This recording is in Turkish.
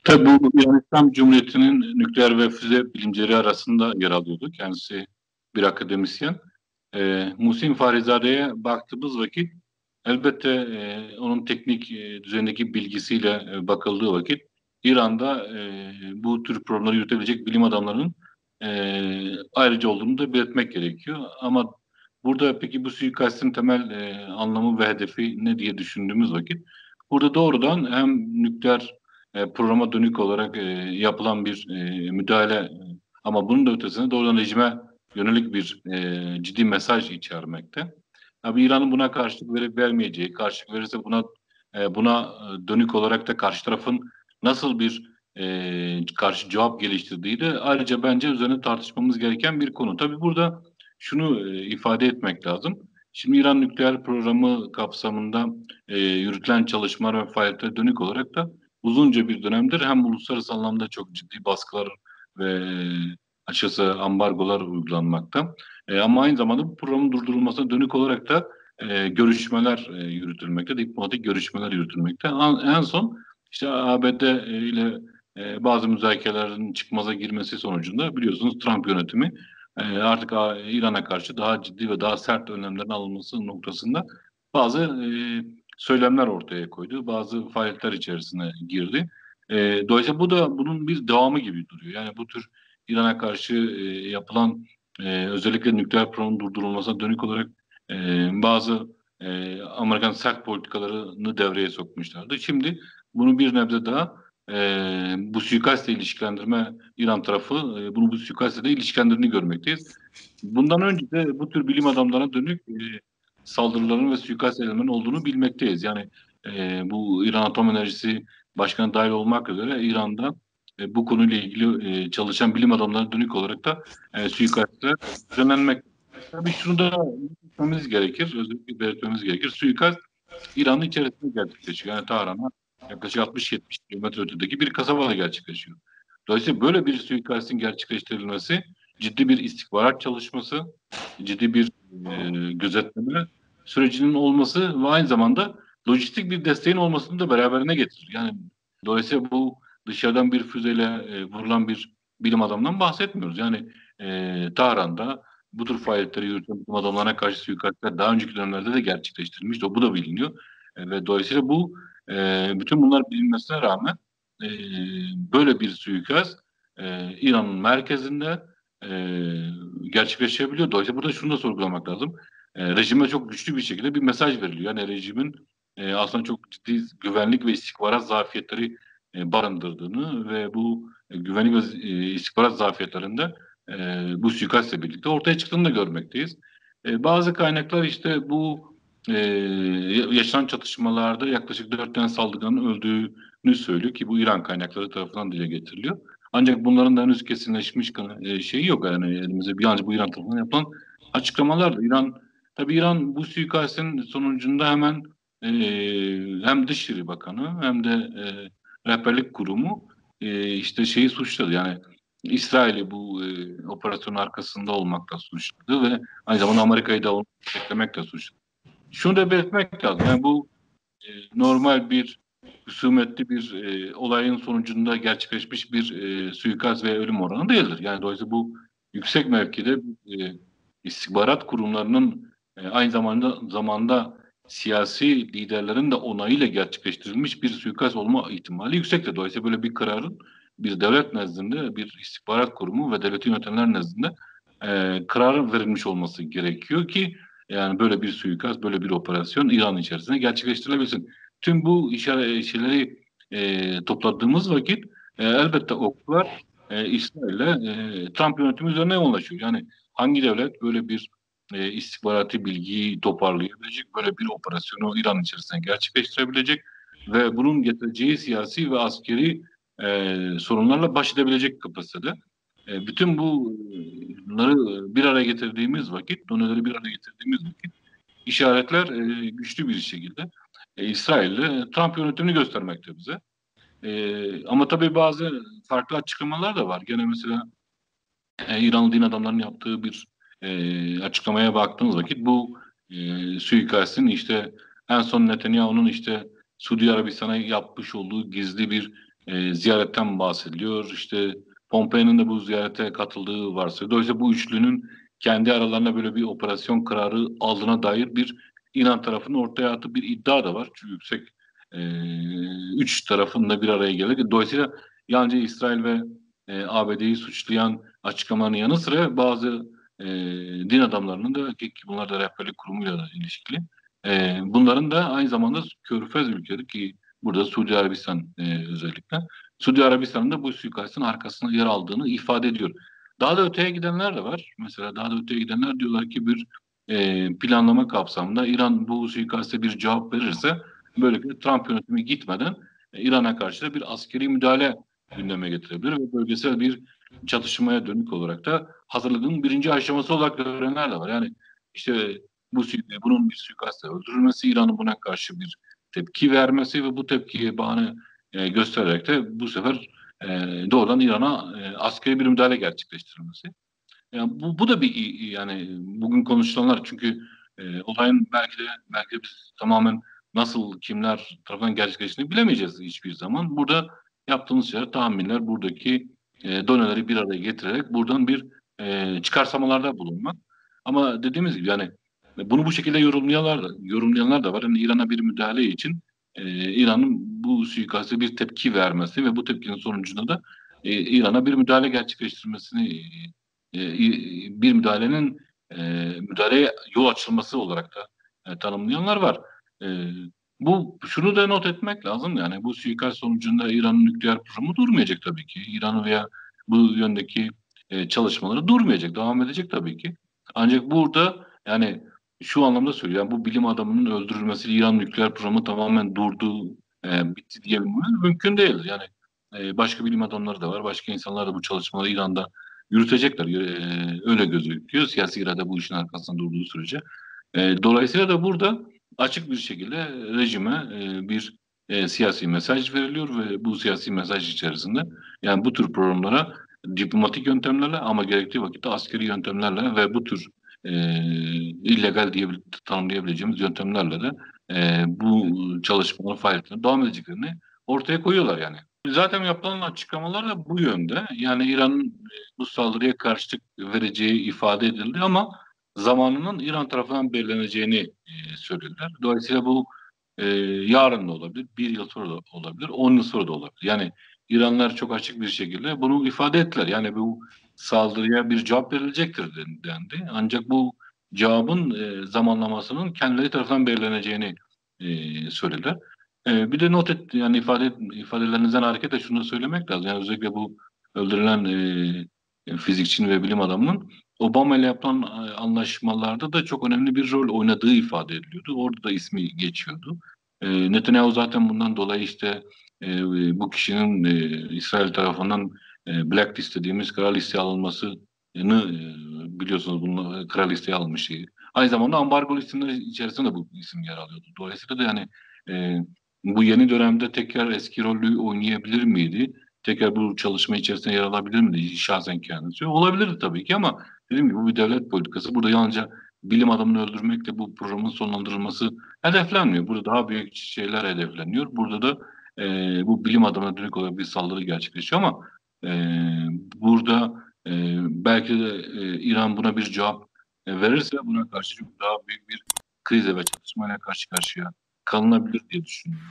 Tabii bu İran İslam Cumhuriyeti'nin nükleer ve füze bilimcileri arasında yer alıyordu. Kendisi bir akademisyen. Muhsin Farizade'ye baktığımız vakit elbette onun teknik düzeyindeki bilgisiyle bakıldığı vakit İran'da bu tür programları yürütebilecek bilim adamlarının ayrıca olduğunu da belirtmek gerekiyor. Ama burada peki bu suikastin temel anlamı ve hedefi ne diye düşündüğümüz vakit burada doğrudan hem nükleer programa dönük olarak yapılan bir müdahale ama bunun da ötesinde doğrudan rejime yönelik bir ciddi mesaj içermekte. Tabii İran'ın buna karşılık verip vermeyeceği, karşılık verirse buna dönük olarak da karşı tarafın nasıl bir karşı cevap geliştirdiği de ayrıca bence üzerine tartışmamız gereken bir konu. Tabii burada şunu ifade etmek lazım. Şimdi İran nükleer programı kapsamında yürütülen çalışmalar ve faaliyetlere dönük olarak da uzunca bir dönemdir hem uluslararası anlamda çok ciddi baskılar ve açıkçası ambargolar uygulanmakta. Ama aynı zamanda bu programın durdurulmasına dönük olarak da görüşmeler yürütülmekte, diplomatik görüşmeler yürütülmekte. En son işte ABD ile bazı müzakerelerin çıkmaza girmesi sonucunda biliyorsunuz Trump yönetimi artık İran'a karşı daha ciddi ve daha sert önlemlerin alınması noktasında bazı söylemler ortaya koydu. Bazı faaliyetler içerisine girdi. Dolayısıyla bu da bunun bir devamı gibi duruyor. Yani bu tür İran'a karşı yapılan özellikle nükleer programın durdurulmasına dönük olarak bazı Amerikan sert politikalarını devreye sokmuşlardı. Şimdi bunu bir nebze daha bu suikastle ilişkilendirme İran tarafı bunu bu suikastle de ilişkilendirdiğini görmekteyiz. Bundan önce de bu tür bilim adamlarına dönük saldırıların ve suikast eylemlerinin olduğunu bilmekteyiz. Yani bu İran Atom Enerjisi Başkanı dahil olmak üzere İran'da bu konuyla ilgili çalışan bilim adamlarına dönük olarak da suikastler düzenlenmek. Tabii şunu da belirtmemiz gerekir, özellikle belirtmemiz gerekir. Suikast İran'ın içerisinde gerçekleşiyor. Yani Tahran'a yaklaşık 60-70 kilometre ötedeki bir kasabada gerçekleşiyor. Dolayısıyla böyle bir suikastin gerçekleştirilmesi ciddi bir istihbarat çalışması, ciddi bir gözetleme sürecinin olması ve aynı zamanda lojistik bir desteğin olmasını da beraberine getirir. Yani dolayısıyla bu dışarıdan bir füzeyle vurulan bir bilim adamından bahsetmiyoruz. Yani Tahran'da bu tür faaliyetleri yürüten bilim adamlarına karşı suikastler daha önceki dönemlerde de gerçekleştirilmiş. O bu da biliniyor. Ve dolayısıyla bütün bunlar bilinmesine rağmen e, böyle bir suikast İran'ın merkezinde e, gerçekleşebiliyor. Dolayısıyla burada şunu da sorgulamak lazım. Rejime çok güçlü bir şekilde bir mesaj veriliyor. Yani rejimin aslında çok ciddi güvenlik ve istihbarat zafiyetleri barındırdığını ve bu güvenlik ve istihbarat zafiyetlerinde bu suikastle birlikte ortaya çıktığını da görmekteyiz. Bazı kaynaklar işte bu e, yaşanan çatışmalarda yaklaşık 4 tane saldırganın öldüğünü söylüyor ki bu İran kaynakları tarafından dile getiriliyor. Ancak bunların da henüz kesinleşmiş şeyi yok. Yani elimizde yalnızca bu İran tarafından yapılan açıklamalar. Tabii İran bu suikastin sonucunda hemen e, hem Dışişleri Bakanı hem de rehberlik kurumu işte şeyi suçladı. Yani İsrail'i bu operasyonun arkasında olmakla suçladı ve aynı zamanda Amerika'yı da onu desteklemekle suçladı. Şunu da belirtmek lazım. Yani bu normal bir husumetli bir olayın sonucunda gerçekleşmiş bir suikast veya ölüm oranı değildir. Yani dolayısıyla bu yüksek mevkide istihbarat kurumlarının aynı zamanda siyasi liderlerin de onayıyla gerçekleştirilmiş bir suikast olma ihtimali yüksektir. Dolayısıyla böyle bir kararın bir devlet nezdinde, bir istihbarat kurumu ve devleti yönetenler nezdinde karar verilmiş olması gerekiyor ki yani böyle bir suikast, böyle bir operasyon İran içerisinde gerçekleştirilebilsin. Tüm bu şeyleri topladığımız vakit elbette oklar İsrail'le Trump yönetimi üzerine yoğunlaşıyor. Yani hangi devlet böyle bir istihbarati bilgiyi toparlayabilecek, böyle bir operasyonu İran içerisinde gerçekleştirebilecek ve bunun getireceği siyasi ve askeri sorunlarla baş edebilecek kapasitede. Bütün bunları bir araya getirdiğimiz vakit, doneleri bir araya getirdiğimiz vakit işaretler güçlü bir şekilde İsrail'le Trump yönetimini göstermekte bize. Ama tabii bazı farklı açıklamalar da var. Gene mesela İranlı din adamlarının yaptığı bir açıklamaya baktığımız vakit bu suikastin işte en son Netanyahu'nun işte Suudi Arabistan'a yapmış olduğu gizli bir ziyaretten bahsediliyor. İşte Pompei'nin de bu ziyarete katıldığı varsayılıyor. Dolayısıyla bu üçlünün kendi aralarında böyle bir operasyon kararı aldığına dair bir İran tarafının ortaya attığı bir iddia da var. Çünkü yüksek e, üç tarafın da bir araya gelerek. Dolayısıyla yalnızca İsrail ve ABD'yi suçlayan açıklamanın yanı sıra bazı din adamlarının da ki bunlar da rehberlik kurumuyla da ilişkili. Bunların da aynı zamanda Körfez ülkeleri ki burada Suudi Arabistan özellikle. Suudi Arabistan'ın da bu suikastin arkasında yer aldığını ifade ediyor. Daha da öteye gidenler de var. Mesela daha da öteye gidenler diyorlar ki bir planlama kapsamında İran bu suikaste bir cevap verirse böylelikle Trump yönetimi gitmeden İran'a karşı da bir askeri müdahale gündeme getirebilir ve bölgesel bir çatışmaya dönük olarak da hazırlığın birinci aşaması olarak görenler de var. Yani işte bunun bir suikastle öldürülmesi, İran'ın buna karşı bir tepki vermesi ve bu tepkiye bahane göstererek de bu sefer doğrudan İran'a askeri bir müdahale gerçekleştirilmesi. Yani bu da bir yani bugün konuşulanlar çünkü olayın belki de biz tamamen nasıl kimler tarafından gerçekleştiğini bilemeyeceğiz hiçbir zaman. Burada yaptığımız şeyler tahminler buradaki doneleri bir araya getirerek buradan bir çıkarsamalarda bulunmak. Ama dediğimiz gibi yani bunu bu şekilde yorumlayanlar da var. Yani İran'a bir müdahale için İran'ın bu suikaste bir tepki vermesi ve bu tepkinin sonucunda da İran'a bir müdahale gerçekleştirmesini bir müdahaleye yol açılması olarak da tanımlayanlar var. E, şunu da not etmek lazım yani bu suikast sonucunda İran'ın nükleer programı durmayacak tabii ki. İran'ın veya bu yöndeki çalışmaları durmayacak, devam edecek tabii ki. Ancak burada yani şu anlamda söylüyorum. Yani bu bilim adamının öldürülmesiyle İran nükleer programı tamamen durdu, bitti diyebilmemiz mümkün değil. Yani başka bilim adamları da var. Başka insanlar da bu çalışmaları İran'da yürütecekler. Öyle gözüküyor. Siyasi irade bu işin arkasında durduğu sürece. Dolayısıyla da burada açık bir şekilde rejime bir siyasi mesaj veriliyor ve bu siyasi mesaj içerisinde yani bu tür programlara diplomatik yöntemlerle ama gerektiği vakitte askeri yöntemlerle ve bu tür e, illegal tanımlayabileceğimiz yöntemlerle de bu çalışmaların faaliyetlerine devam edeceklerini ortaya koyuyorlar yani. Zaten yapılan açıklamalar da bu yönde. Yani İran'ın bu saldırıya karşılık vereceği ifade edildi ama zamanının İran tarafından belirleneceğini söylediler. Dolayısıyla bu yarın da olabilir, bir yıl sonra da olabilir, 10 yıl sonra da olabilir. Yani İranlılar çok açık bir şekilde bunu ifade ettiler. Yani bu saldırıya bir cevap verilecektir dendi. Ancak bu cevabın zamanlamasının kendileri tarafından belirleneceğini söylediler. Bir de yani ifadelerinizden hareketle şunu söylemek lazım. Yani özellikle bu öldürülen fizikçinin ve bilim adamının Obama ile yapılan anlaşmalarda da çok önemli bir rol oynadığı ifade ediliyordu. Orada da ismi geçiyordu. Netanyahu zaten bundan dolayı işte bu kişinin İsrail tarafından blacklist dediğimiz kara listeye alınmasını biliyorsunuz bunu kara listeye almış. Aynı zamanda ambargo isimler içerisinde bu isim yer alıyordu. Dolayısıyla da yani e, bu yeni dönemde tekrar eski rolü oynayabilir miydi? Tekrar bu çalışma içerisinde yer alabilir miydi? Şahsen kendisi. Olabilirdi tabii ki ama dediğim gibi bu bir devlet politikası. Burada yalnızca bilim adamını öldürmekle bu programın sonlandırılması hedeflenmiyor. Burada daha büyük şeyler hedefleniyor. Burada da bu bilim adamına dönük olarak bir saldırı gerçekleşiyor ama e, burada belki de İran buna bir cevap verirse buna karşı çok daha büyük bir krize ve çatışmayla karşı karşıya kalınabilir diye düşünüyorum.